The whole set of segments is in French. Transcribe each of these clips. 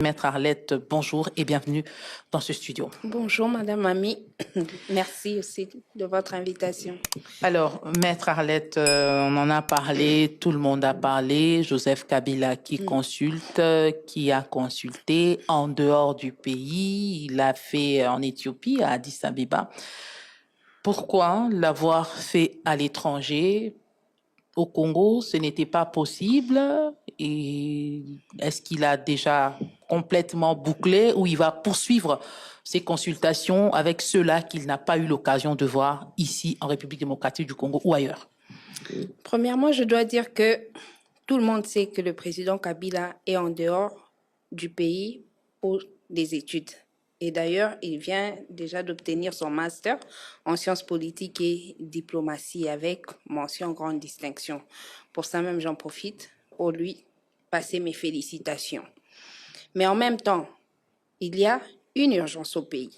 Maître Arlette, bonjour et bienvenue dans ce studio. Bonjour Madame Ami, merci aussi de votre invitation. Alors, Maître Arlette, on en a parlé, tout le monde a parlé, Joseph Kabila qui consulte, qui a consulté en dehors du pays, il l'a fait en Éthiopie, à Addis Abeba. Pourquoi l'avoir fait à l'étranger? Au Congo, ce n'était pas possible. Et est-ce qu'il a déjà complètement bouclé ou il va poursuivre ses consultations avec ceux-là qu'il n'a pas eu l'occasion de voir ici en République démocratique du Congo ou ailleurs? Premièrement, je dois dire que tout le monde sait que le président Kabila est en dehors du pays pour des études. Et d'ailleurs, il vient déjà d'obtenir son master en sciences politiques et diplomatie avec mention grande distinction. Pour ça même, j'en profite pour lui passer mes félicitations. Mais en même temps, il y a une urgence au pays.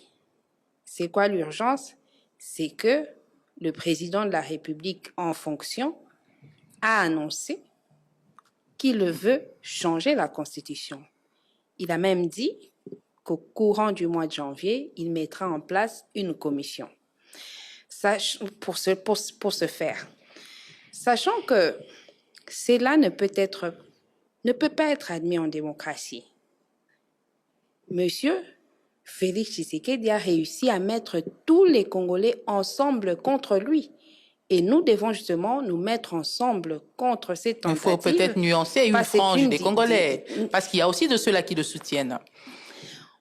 C'est quoi l'urgence? C'est que le président de la République en fonction a annoncé qu'il veut changer la Constitution. Il a même dit qu'au courant du mois de janvier, il mettra en place une commission pour ce faire. Sachant que cela ne peut pas être admis en démocratie. Monsieur Félix Tshisekedi a réussi à mettre tous les Congolais ensemble contre lui. Et nous devons justement nous mettre ensemble contre cette tentative. Il faut peut-être nuancer une frange des Congolais, parce qu'il y a aussi de ceux-là qui le soutiennent.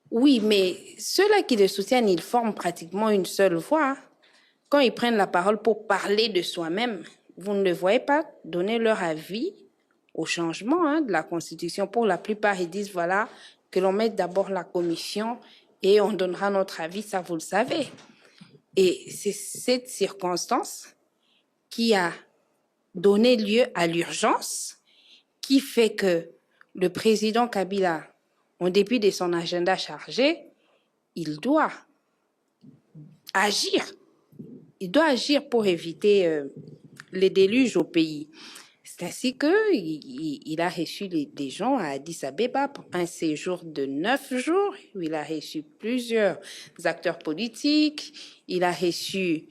Oui, mais ceux-là qui le soutiennent, ils forment pratiquement une seule voix. Quand ils prennent la parole pour parler de soi-même, vous ne le voyez pas donner leur avis au changement de la Constitution. Pour la plupart, ils disent, voilà, que l'on mette d'abord la commission et on donnera notre avis, ça vous le savez. Et c'est cette circonstance qui a donné lieu à l'urgence, qui fait que le président Kabila, en dépit de son agenda chargé, il doit agir. Il doit agir pour éviter les déluges au pays. C'est ainsi qu'il a reçu des gens à Addis Abeba pour un séjour de 9 jours, où il a reçu plusieurs acteurs politiques, il a reçu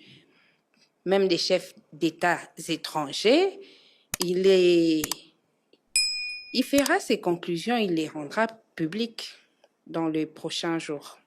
même des chefs d'État étrangers. Il fera ses conclusions, il les rendra publiques dans les prochains jours.